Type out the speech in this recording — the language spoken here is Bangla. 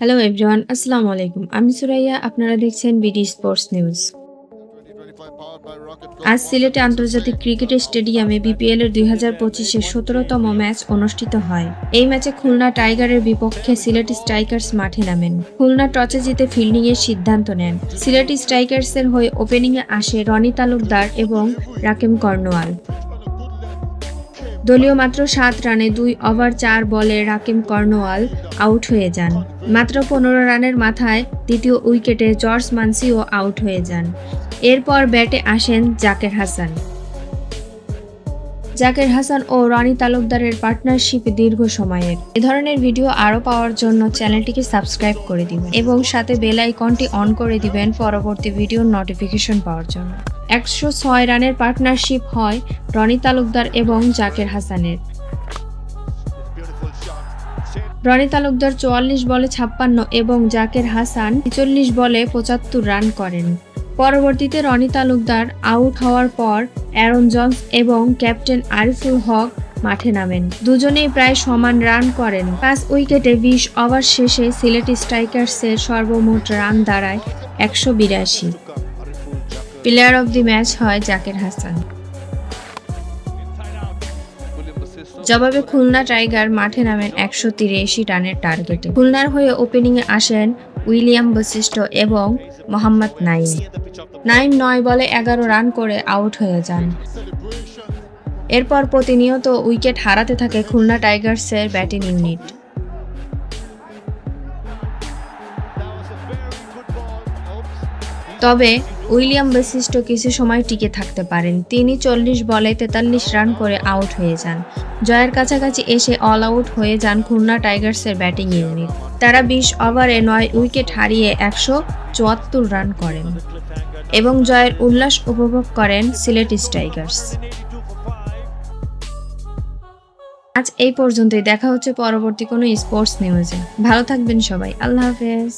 হ্যালো এভরিওয়ান, আসসালামু আলাইকুম। আমি সুরাইয়া, আপনারা দেখছেন বিডি স্পোর্টস নিউজ। আজ সিলেটে আন্তর্জাতিক ক্রিকেট স্টেডিয়ামে বিপিএল এর 2025-এর 17তম ম্যাচ অনুষ্ঠিত হয়। এই ম্যাচে খুলনা টাইগারের বিপক্ষে সিলেট স্ট্রাইকার্স মাঠে নামেন। খুলনা টসে জিতে ফিল্ডিং এর সিদ্ধান্ত নেন। সিলেট স্ট্রাইকার্সের হয়ে ওপেনিংয়ে আসে রনি তালুকদার এবং রাকিম কর্নওয়াল। দলীয় মাত্র 7 রানে 2 ওভার 4 বলে রাকিম কর্নওয়াল আউট হয়ে যান। মাত্র 15 রানের মাথায় দ্বিতীয় উইকেটে জর্জ মানসিও আউট হয়ে যান। এরপর ব্যাটে আসেন জাকের হাসান। জাকের হাসান ও রনি তালুকদারের পার্টনারশিপ দীর্ঘ সময়ের। এ ধরনের ভিডিও আরও পাওয়ার জন্য চ্যানেলটিকে সাবস্ক্রাইব করে দিবেন এবং সাথে বেল আইকনটি অন করে দিবেন পরবর্তী ভিডিওর নোটিফিকেশন পাওয়ার জন্য। 106 রানের পার্টনারশিপ হয় রনি তালুকদার এবং জাকের হাসানের। রনি তালুকদার 44 বলে 56 এবং জাকের হাসান 43 বলে 75 রান করেন। পরবর্তীতে রনি তালুকদার আউট হওয়ার পর অ্যারন জন্স এবং ক্যাপ্টেন আরিফুল হক মাঠে নামেন। দুজনেই প্রায় সমান রান করেন। 5 উইকেটে 20 ওভার শেষে সিলেট স্ট্রাইকার্সের সর্বমোট রান দাঁড়ায় 182। প্লেয়ার অব দি ম্যাচ হয় জাকের হাসান। জবাবে খুলনা টাইগার মাঠে নামেন 183 রানের টার্গেটে। খুলনার হয়ে ওপেনিংয়ে আসেন উইলিয়াম বশিষ্ঠ এবং মোহাম্মদ নাইম। নাইম 9 বলে 11 রান করে আউট হয়ে যান। এরপর প্রতিনিয়ত উইকেট হারাতে থাকে খুলনা টাইগার্সের ব্যাটিং ইউনিট। তবে উইলিয়াম বশিষ্ঠ কিছু সময় টিকে থাকতে পারেন। তিনি 40 বলে 43 রান করে আউট হয়ে যান। জয়ের কাছাকাছি এসে অল আউট হয়ে যান খুলনা টাইগার্সের ব্যাটিং ইউনিট। তারা 20 ওভারে 9 উইকেট হারিয়ে 174 রান করেন এবং জয়ের উল্লাস উপভোগ করেন সিলেট স্ট্রাইকার্স। আজ এই পর্যন্তই। দেখা হচ্ছে পরবর্তী কোনো স্পোর্টস নিউজে। ভালো থাকবেন সবাই। আল্লাহ হাফেজ।